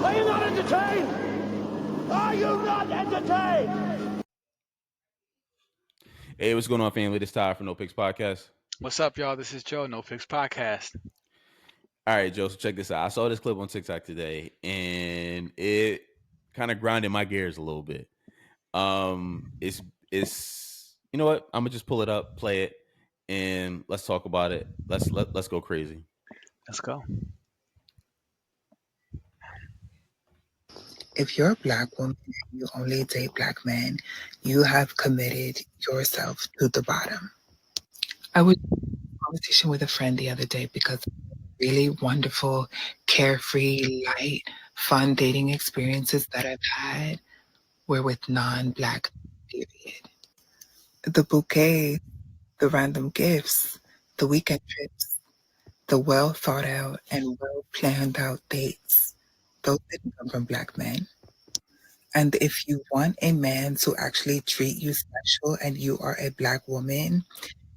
Are you not entertained? Are you not entertained? Hey, what's going on, family? This is Todd from No Picks Podcast. What's up, y'all? This is Joe, No Fix Podcast. All right, Joe, so check this out. I saw this clip on TikTok today, and it kind of grinded my gears a little bit. It's you know what? I'm gonna just pull it up, play it, and let's talk about it. Let's go crazy. Let's go. If you're a black woman and you only date black men, you have committed yourself to the bottom. I was in a conversation with a friend the other day because really wonderful, carefree, light, fun dating experiences that I've had were with non-black, period. The bouquet, the random gifts, the weekend trips, the well thought out and well planned out dates, those didn't come from black men. And if you want a man to actually treat you special and you are a black woman,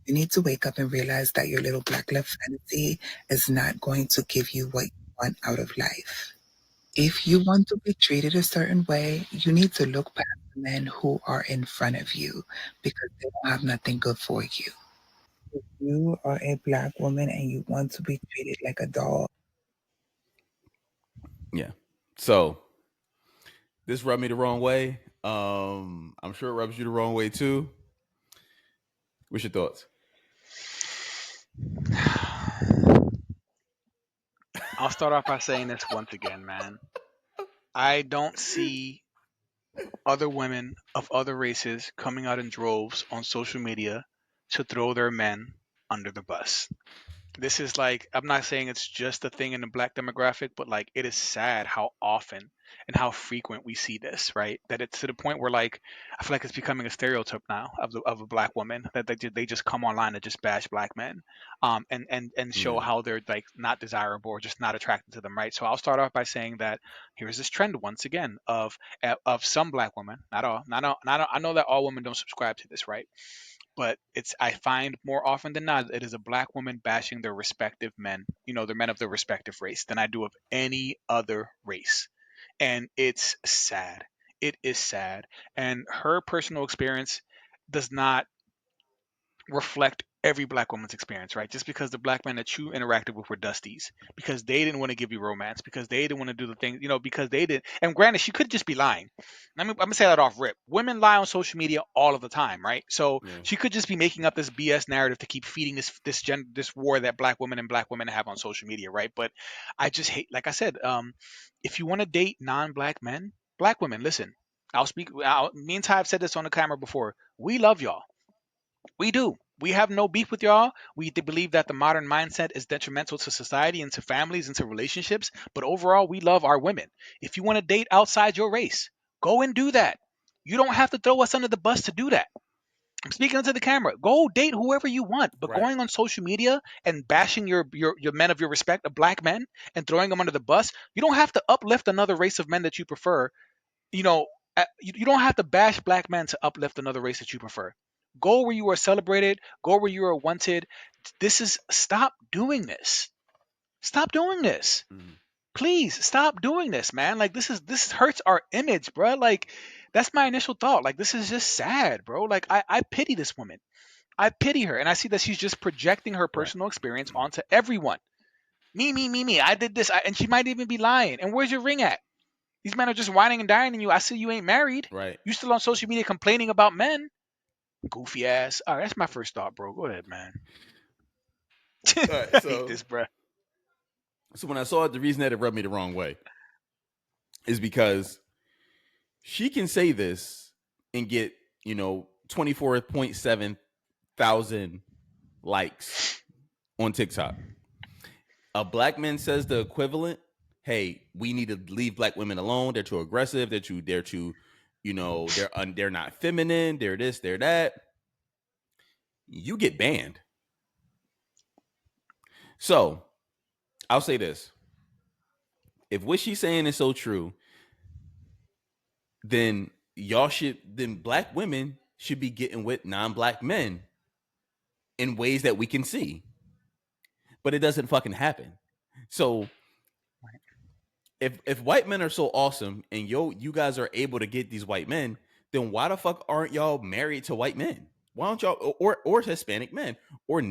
you need to wake up and realize that your little black love fantasy is not going to give you what you want out of life. If you want to be treated a certain way, you need to look past the men who are in front of you because they don't have nothing good for you. If you are a black woman and you want to be treated like a doll, Yeah. So this rubbed me the wrong way. I'm sure it rubs you the wrong way too. What's your thoughts? I'll start off by saying this once again, man. I don't see other women of other races coming out in droves on social media to throw their men under the bus. This is like, I'm not saying it's just a thing in the black demographic, but like it is sad how often and how frequent we see this, right? That it's to the point where like I feel like it's becoming a stereotype now of a black woman that they just come online and just bash black men, and show Yeah. how they're like not desirable or just not attracted to them, right? So I'll start off by saying that here's this trend once again of some black women, not all, not all, I know that all women don't subscribe to this, right? But it's I find more often than not it is a black woman bashing their respective men, the men of their respective race, than I do of any other race. And it's sad. It is sad. And her personal experience does not reflect every black woman's experience, right? Just because the black men that you interacted with were dusties, because they didn't want to give you romance, because they didn't want to do the things, because they didn't. And granted, she could just be lying. I'm gonna say that off rip. Women lie on social media all of the time, right? So Yeah. she could just be making up this BS narrative to keep feeding this war that black women have on social media, right? But I just hate, like I said, if you want to date non-black men, black women, listen. I'll speak. Me and Ty have said this on the camera before. We love y'all. We do. We have no beef with y'all. We believe that the modern mindset is detrimental to society and to families and to relationships. But overall, we love our women. If you want to date outside your race, go and do that. You don't have to throw us under the bus to do that. I'm speaking into the camera. Go date whoever you want. But Right. going on social media and bashing your men of your respect, black men, and throwing them under the bus, you don't have to uplift another race of men that you prefer. you know, you don't have to bash black men to uplift another race that you prefer. Go where you are celebrated. Go where you are wanted. Stop doing this. Stop doing this. Mhm. Please stop doing this, man. Like this hurts our image, bro. Like that's my initial thought. Like this is just sad, bro. Like I pity this woman. I pity her, and I see that she's just projecting her Right. personal experience onto everyone. Me. I did this, and she might even be lying. And where's your ring at? These men are just whining and dining you. I see you ain't married. Right. You still on social media complaining about men? Goofy ass. All right, that's my first thought, bro. Go ahead, man. All right. I hate this, bro. So when I saw it, the reason that it rubbed me the wrong way is because she can say this and get 24.7 thousand likes on TikTok. A black man says the equivalent. Hey, we need to leave black women alone. They're too aggressive. They're too, they're not feminine. They're this. They're that. You get banned. So I'll say this: if what she's saying is so true, then black women should be getting with non-black men in ways that we can see. But it doesn't fucking happen. So if white men are so awesome and you guys are able to get these white men, then why the fuck aren't y'all married to white men? Why don't y'all or Hispanic men or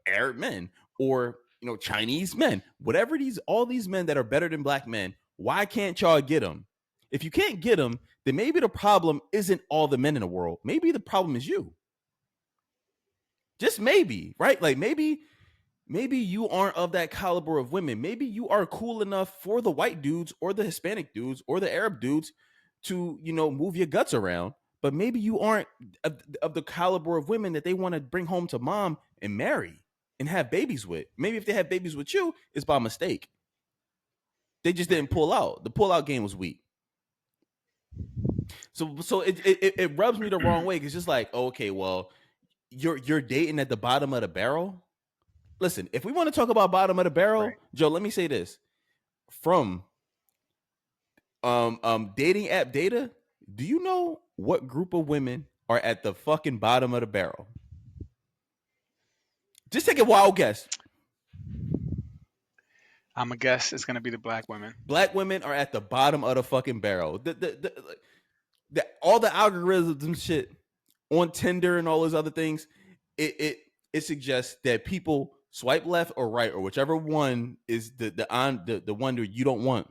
Arab men or Chinese men, whatever all these men that are better than black men? Why can't y'all get them? If you can't get them, then maybe the problem isn't all the men in the world. Maybe the problem is you. Just maybe, right? Like maybe you aren't of that caliber of women. Maybe you are cool enough for the white dudes or the Hispanic dudes or the Arab dudes to, move your guts around. But maybe you aren't of the caliber of women that they want to bring home to mom and marry and have babies with. Maybe if they have babies with you, it's by mistake. They just didn't pull out. The pull-out game was weak. So it rubs me the wrong way. It's just like, okay, well, you're dating at the bottom of the barrel. Listen, if we want to talk about bottom of the barrel, right. Joe, let me say this. From dating app data, do you know what group of women are at the fucking bottom of the barrel? Just take a wild guess. I'm gonna guess it's gonna be the black women. Black women are at the bottom of the fucking barrel. All the algorithms and shit on Tinder and all those other things, it suggests that people swipe left or right or whichever one is the one that you don't want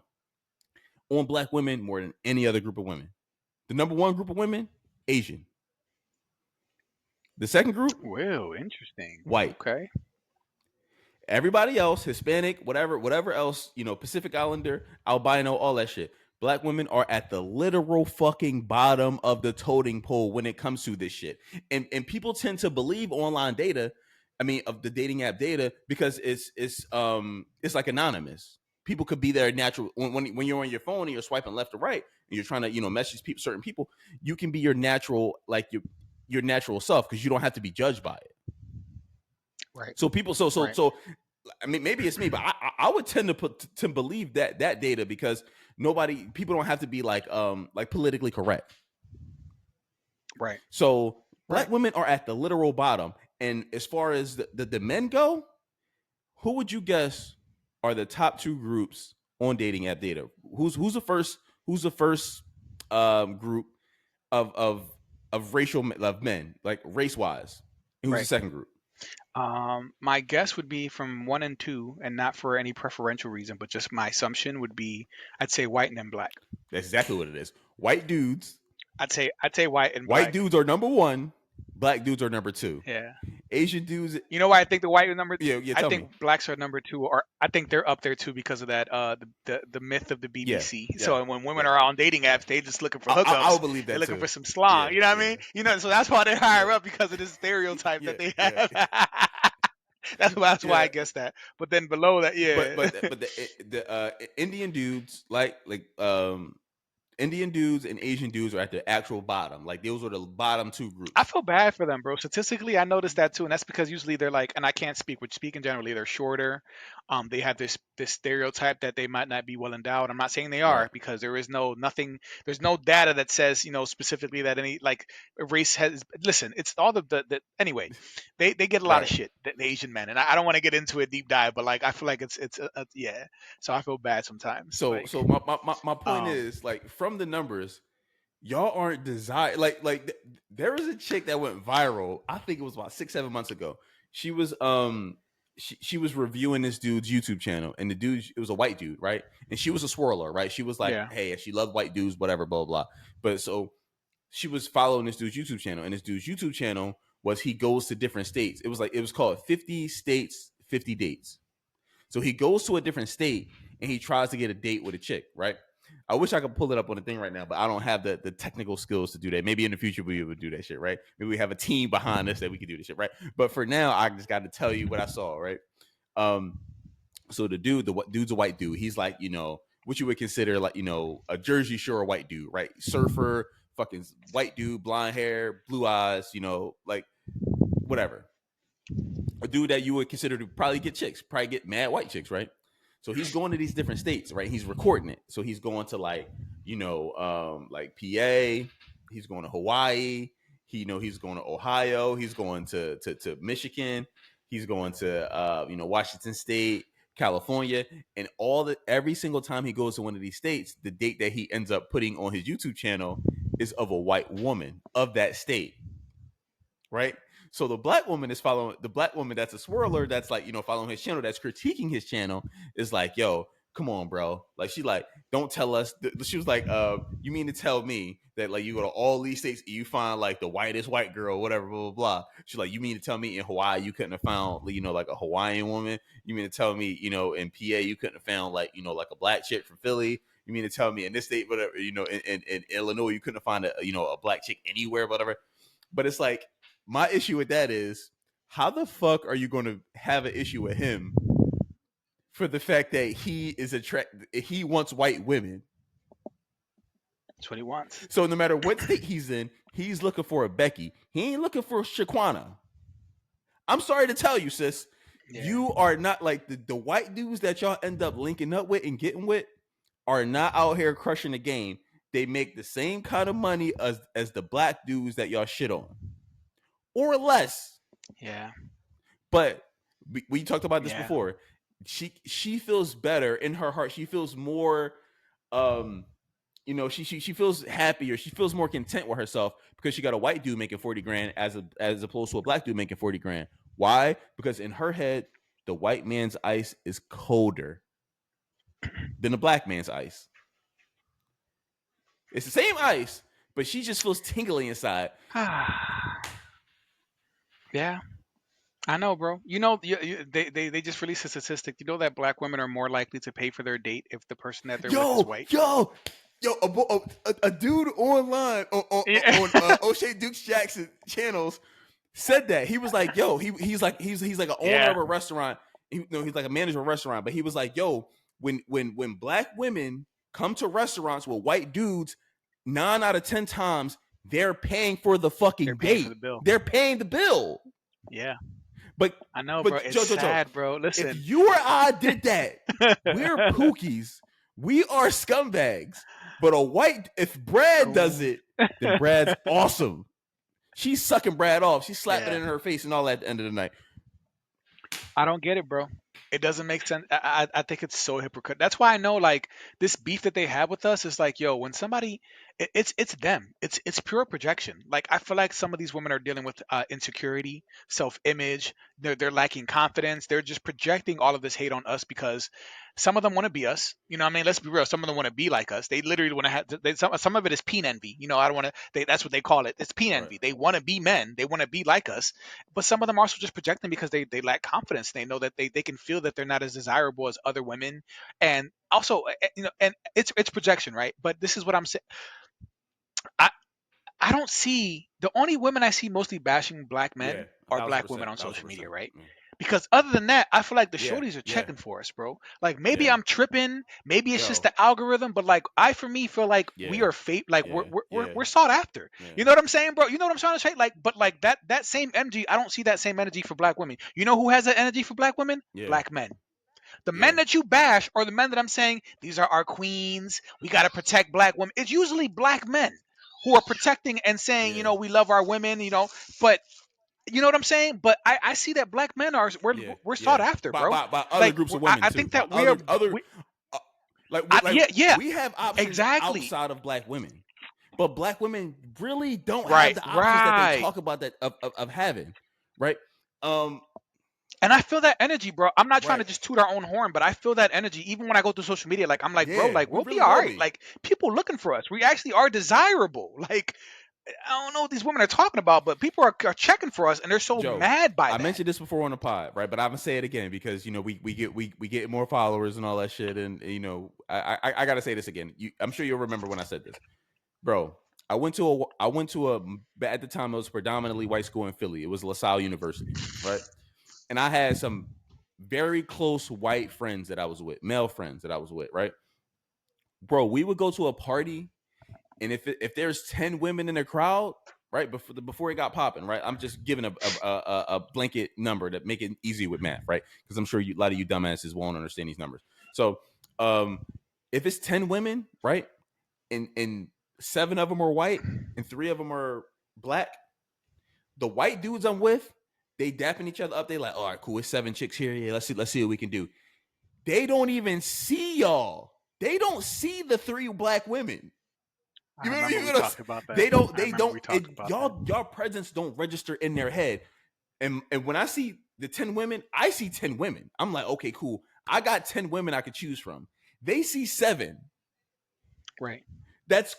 on black women more than any other group of women. The number one group of women, Asian. The second group, whoa, interesting. White. Okay. Everybody else, Hispanic, whatever else, Pacific Islander, albino, all that shit. Black women are at the literal fucking bottom of the totem pole when it comes to this shit. And people tend to believe online data, of the dating app data, because it's like anonymous. People could be there natural when you're on your phone and you're swiping left or right and you're trying to, message certain people, you can be your natural, like your natural self, because you don't have to be judged by it. Right. So people, so maybe it's me, but I would tend to believe that data, because people don't have to be like politically correct. Right. So black women are at the literal bottom. And as far as the men go, who would you guess are the top two groups on dating app data? Who's the first group of racial of men, like race wise? Who's the second group? My guess would be from 1 and 2, and not for any preferential reason, but just my assumption would be, I'd say white and then black. That's exactly what it is. White dudes. I'd say white and black. White dudes are number 1. Black dudes are number 2. Yeah. Asian dudes. You know why I think the white are number? Yeah. I think blacks are number 2, or I think they're up there too because of that the myth of the BBC. Yeah. So when women are on dating apps, they just looking for hookups. I'll believe that. They're looking for some slong. Yeah, you know what I mean? So that's why they're higher up, because of this stereotype that they have. That's why I guess that. But then below that, But the Indian dudes, like Indian dudes and Asian dudes are at the actual bottom. Like those are the bottom 2 groups. I feel bad for them, bro. Statistically, I noticed that too, and that's because usually they're like, and I can't speak, which speaking generally, they're shorter. They have this stereotype that they might not be well endowed. I'm not saying they are, because there's no data that says, specifically that any like race has. Listen, it's all the anyway. They get a lot of shit, the Asian men, and I don't want to get into a deep dive, but like I feel like it's yeah. So I feel bad sometimes. So my point is, like, from the numbers, y'all aren't desired. Like there was a chick that went viral. I think it was about 6-7 months ago. She was she was reviewing this dude's YouTube channel, and the dude, it was a white dude, right? And she was a swirler, right? She was like, hey, she loved white dudes, whatever, blah blah. But so she was following this dude's YouTube channel, and this dude's YouTube channel was, he goes to different states. It was called 50 States, 50 Dates. So he goes to a different state and he tries to get a date with a chick, right? I wish I could pull it up on the thing right now, but I don't have the technical skills to do that. Maybe in the future we would do that shit, right? Maybe we have a team behind us that we can do this shit, right? But for now, I just got to tell you what I saw, right? So the dude's a white dude. He's like, what you would consider like, a Jersey Shore white dude, right? Surfer, fucking white dude, blonde hair, blue eyes, like whatever. A dude that you would consider to probably get mad white chicks, right? So he's going to these different states, right? He's recording it. So he's going to like PA. He's going to Hawaii. He's going to Ohio. He's going to Michigan. He's going to Washington State. California, and every single time he goes to one of these states, the date that he ends up putting on his YouTube channel is of a white woman of that state, right? So the black woman that's a swirler, that's like, following his channel, that's critiquing his channel, is like, yo, come on, bro. Like, she like, don't tell us. She was like, you mean to tell me that like you go to all these states and you find like the whitest white girl, whatever, blah, blah, blah. She's like, you mean to tell me in Hawaii you couldn't have found, like a Hawaiian woman? You mean to tell me, in PA you couldn't have found like, like a black chick from Philly? You mean to tell me in this state, whatever, in Illinois you couldn't find a black chick anywhere, whatever? But it's like, my issue with that is, how the fuck are you going to have an issue with him for the fact that he wants white women? That's what he wants. So no matter what state he's in, he's looking for a Becky. He ain't looking for Shaquana. I'm sorry to tell you, sis. Yeah. You are not like the white dudes that y'all end up linking up with and getting with are not out here crushing the game. They make the same kind of money as the black dudes that y'all shit on, or less. Yeah. But we talked about this before. She feels better in her heart. She feels more, she feels happier. She feels more content with herself because she got a white dude making 40 grand as opposed to a black dude making 40 grand. Why? Because in her head, the white man's ice is colder than the black man's ice. It's the same ice, but she just feels tingly inside. Yeah, I know, bro. They just released a statistic. You know that black women are more likely to pay for their date if the person that they're with is white. A dude online on O'Shea Dukes Jackson channels said that. He was like, yo, he's like an owner of a restaurant. He's like a manager of a restaurant, but he was like, yo, when black women come to restaurants with white dudes, 9 out of 10 times they're paying for the fucking date. They're paying the bill. Yeah. But I know, bro. It's sad, bro. Listen. If you or I did that, we're pookies. We are scumbags. But if Brad does it, then Brad's awesome. She's sucking Brad off. She's slapping it in her face and all that at the end of the night. I don't get it, bro. It doesn't make sense. I think it's so hypocritical. That's why I know, like, this beef that they have with us is like, yo, when somebody, it's them. It's pure projection. Like, I feel like some of these women are dealing with insecurity, self-image. They're lacking confidence. They're just projecting all of this hate on us because some of them want to be us. You know what I mean? Let's be real. Some of them want to be like us. They literally want to have. Some of it is peen envy. I don't want to. That's what they call it. It's peen envy. They want to be men. They want to be like us. But some of them are also just projecting because they lack confidence. They know that they can feel that they're not as desirable as other women, and also and it's projection, right? But this is what I'm saying. I don't see, the only women I see mostly bashing black men are black women on social media, right? Yeah. Because other than that, I feel like the shorties are checking for us, bro. Like, maybe I'm tripping, maybe it's just the algorithm, but like I feel like we are we're sought after. Yeah. You know what I'm saying, bro? You know what I'm trying to say? Like, but like that same energy, I don't see that same energy for black women. You know who has that energy for black women? Black men. The men that you bash are the men that I'm saying, these are our queens. We got to protect black women. It's usually black men who are protecting and saying, we love our women, but you know what I'm saying? But I see that black men we're sought after, bro. By other groups of women, I think that we have options outside of black women, but black women really don't have the options that they talk about that of having, right? And I feel that energy, bro. I'm not trying to just toot our own horn, but I feel that energy even when I go through social media. Like, I'm like, bro, like, we'll be all right. Like, people looking for us. We actually are desirable. Like, I don't know what these women are talking about, but people are checking for us, and they're so mad by that. I mentioned this before on the pod, right? But I'm gonna say it again because we get more followers and all that shit, and I gotta say this again. I'm sure you'll remember when I said this, bro. I went to a at the time it was predominantly white school in Philly. It was LaSalle University, right? And I had some very close white friends that I was with, male friends that I was with, right? Bro, we would go to a party, and if there's 10 women in the crowd, right, before it got popping, right? I'm just giving a blanket number to make it easy with math, right? Because I'm sure a lot of you dumbasses won't understand these numbers. So if it's 10 women, right, and 7 of them are white and 3 of them are black, the white dudes I'm with, they dapping each other up. They like, all right, cool. It's 7 chicks here. Yeah, let's see what we can do. They don't even see y'all. They don't see the 3 black women. I You remember, remember you we know, talked about that. they don't. I They remember don't. we talked about that. Y'all presence don't register in their head. And when I see the 10 women, I see 10 women. I'm like, okay, cool. I got 10 women I could choose from. They see 7. Right. That's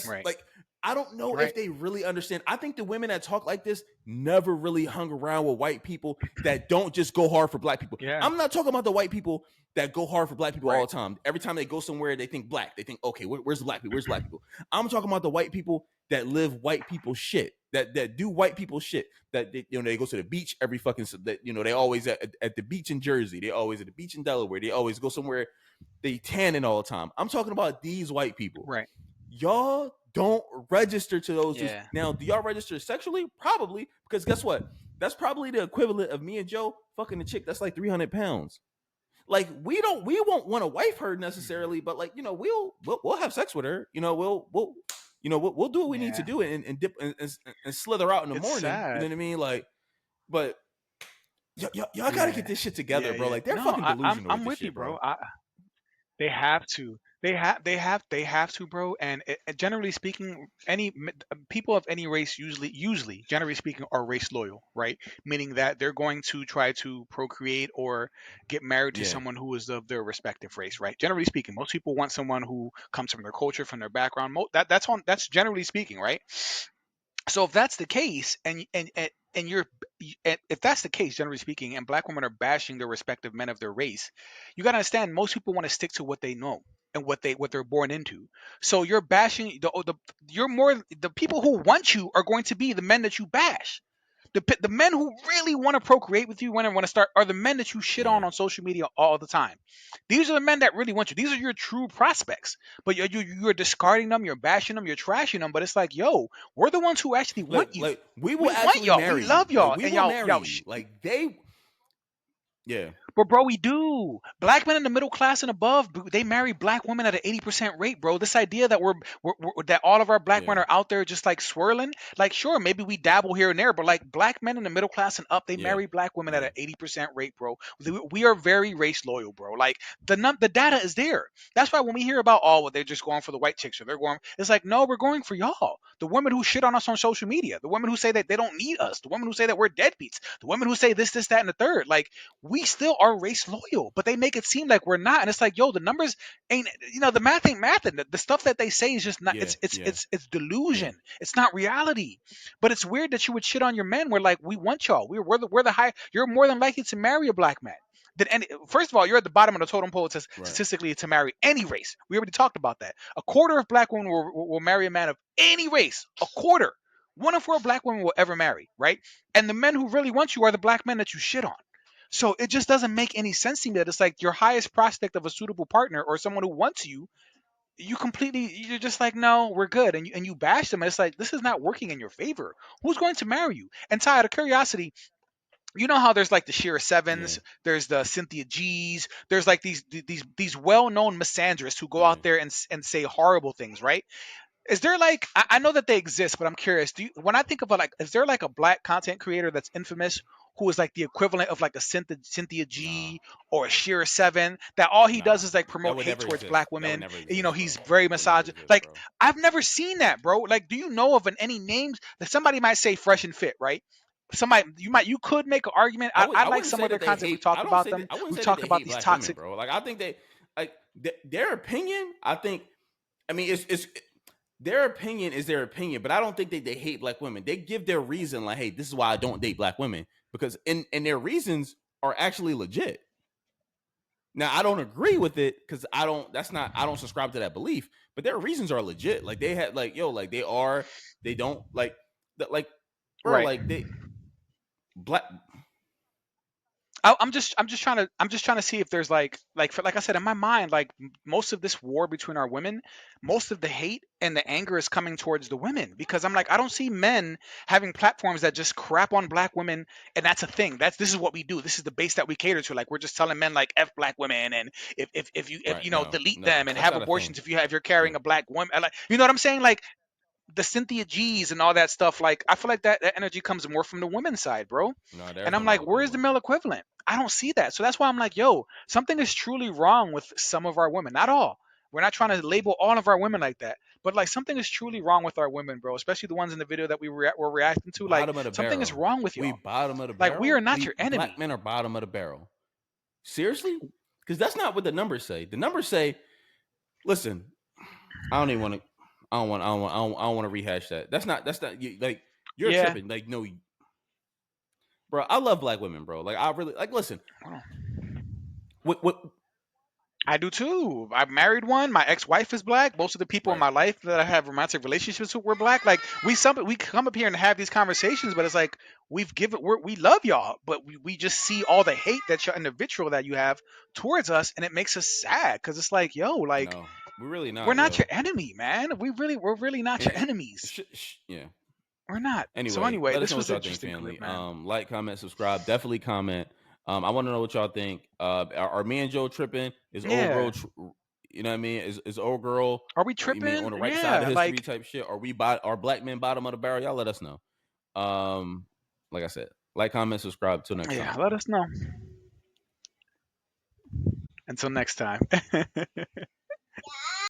Right. like I don't know Right. if they really understand. I think the women that talk like this never really hung around with white people that don't just go hard for black people. Yeah. I'm not talking about the white people that go hard for black people all Right. the time. Every time they go somewhere, they think black. They think, okay, where's the black people? Where's the black people? I'm talking about the white people that live white people shit. That do white people shit. That they, they go to the beach every fucking. That they always at the beach in Jersey. They always at the beach in Delaware. They always go somewhere. They tanning all the time. I'm talking about these white people. Right. Y'all don't register to those dudes. Yeah. Now, do y'all register sexually? Probably, because guess what? That's probably the equivalent of me and Joe fucking a chick that's like 300 pounds. Like we won't want to wife her necessarily, but like we'll have sex with her. We'll do what we need to Yeah. do and dip and slither out in the It's morning. You know sad. what I mean? Like, but y'all got to Yeah. get this shit together, Yeah. bro. Yeah. Like they're No, fucking I'm delusional with I'm this with you, shit, bro. bro. They have to. They have to, bro. And generally speaking, people of any race usually, generally speaking, are race loyal, right? Meaning that they're going to try to procreate or get married to Yeah, someone who is of their respective race, right? Generally speaking, most people want someone who comes from their culture, from their background. That's generally speaking, right? So if that's the case, and if that's the case, generally speaking, and black women are bashing their respective men of their race, you got to understand most people want to stick to what they know and what they're born into. So you're bashing the people who want you are going to be the men that you bash. The men who really want to procreate with you, want to start, are the men that you shit yeah. on social media all the time. These are the men that really want you. These are your true prospects. But you're discarding them, you're bashing them, you're trashing them. But it's like, yo, we're the ones who actually want you. Like we will We want actually y'all. We marry you. love Like y'all. we And will y'all, marry y'all. you. Like they, yeah, But bro, we do. Black men in the middle class and above, they marry black women at an 80% rate, bro. This idea that that all of our black yeah, men are out there just like swirling, like sure, maybe we dabble here and there, but like black men in the middle class and up, they yeah, marry black women at yeah, an 80% rate, bro. We are very race loyal, bro. Like the data is there. That's why when we hear about well, they're just going for the white chicks or they're going, it's like no, we're going for y'all. The women who shit on us on social media, the women who say that they don't need us, the women who say that we're deadbeats, the women who say this, that, and the third. Like we still are race loyal, but they make it seem like we're not. And it's like, yo, the numbers ain't, the math ain't math. And the stuff that they say is just not. yeah, yeah, It's yeah, delusion. It's not reality. But it's weird that you would shit on your men. We're like, we want y'all. We're the high. You're more than likely to marry a black man. First of all, you're at the bottom of the totem pole. It says right, statistically to marry any race. We already talked about that. A quarter of black women will marry a man of any race. A quarter. One in four black women will ever marry, right? And the men who really want you are the black men that you shit on. So it just doesn't make any sense to me that it's like your highest prospect of a suitable partner or someone who wants you, you're just like, no, we're good. And you bash them. And it's like, this is not working in your favor. Who's going to marry you? And Ty, out of curiosity, you know how there's like the Shira yeah, Sevens, there's the Cynthia G's, there's like these well-known misandrists who go yeah. out there and say horrible things, right? Is there like I know that they exist, but I'm curious. When I think of is there like a black content creator that's infamous who is like the equivalent of like a Cynthia Nah, G or a Sheer Seven that all he nah. does is like That promote would hate never towards exist. black That would women? never And, exist, he's bro. very That would never misogynist. exist, Like bro. I've never seen that, bro. Like, do you know of any names that somebody might say Fresh and Fit, right? Somebody you could make an argument. I I like wouldn't some say of their that they content. We've hate. talked about them. I wouldn't We've say that talked they about hate these black women, toxic. bro. Like I think they like their opinion. I think. I mean, it's their opinion is their opinion, but I don't think they hate black women. They give their reason, like, hey, this is why I don't date black women, because and their reasons are actually legit. Now I don't agree with it because I don't subscribe to that belief, but their reasons are legit. Like they had like yo, like they don't like bro, Right. like they black I'm just trying to see if there's like I said in my mind, like most of this war between our women, most of the hate and the anger is coming towards the women because I'm like, I don't see men having platforms that just crap on black women, and that's a thing. This is what we do. This is the base that we cater to. Like we're just telling men like f black women, and if you right, delete no, them and that's have not a thing. abortions if you're Yeah. carrying a black woman. Like, you know what I'm saying? Like the Cynthia G's and all that stuff. Like, I feel like that energy comes more from the women's side, bro. No, there's And no I'm like, male where's the equivalent. male equivalent? I don't see that. So that's why I'm like, yo, something is truly wrong with some of our women. Not all. We're not trying to label all of our women like that, but like something is truly wrong with our women, bro. Especially the ones in the video that were reacting to. Like, Bottom of the something is barrel. wrong with We y'all. bottom of the Like, we are barrel. not We your black enemy. men are bottom of the barrel. Seriously? Because that's not what the numbers say. The numbers say, listen, I don't even want to. I don't want to rehash that. That's not. Like you're Yeah. tripping. Like no, bro. I love black women, bro. Like I really like. Listen, Oh. what? I do too. I've married one. My ex-wife is black. Most of the people in Right. my life that I have romantic relationships with were black. Like, we come up here and have these conversations, but it's like we love y'all, but we just see all the hate that y'all and the vitriol that you have towards us, and it makes us sad because it's like, yo, like, No, we're really we're not, not yo. your enemy, man. We're really not your enemies. Yeah. We're not. So Anyway, anyway, let us this know what was y'all an think, interesting clip, family. man. Like, comment, subscribe. Definitely comment. I want to know what y'all think. Are me and Joe tripping? Is old Yeah. girl? You know what I mean? Is old girl? Are we You mean tripping? on the right side of Yeah. history Like, type shit? Are black men bottom of the barrel? Y'all let us know. Like I said, like, comment, subscribe. Till next yeah. time. Let us know. Until next time.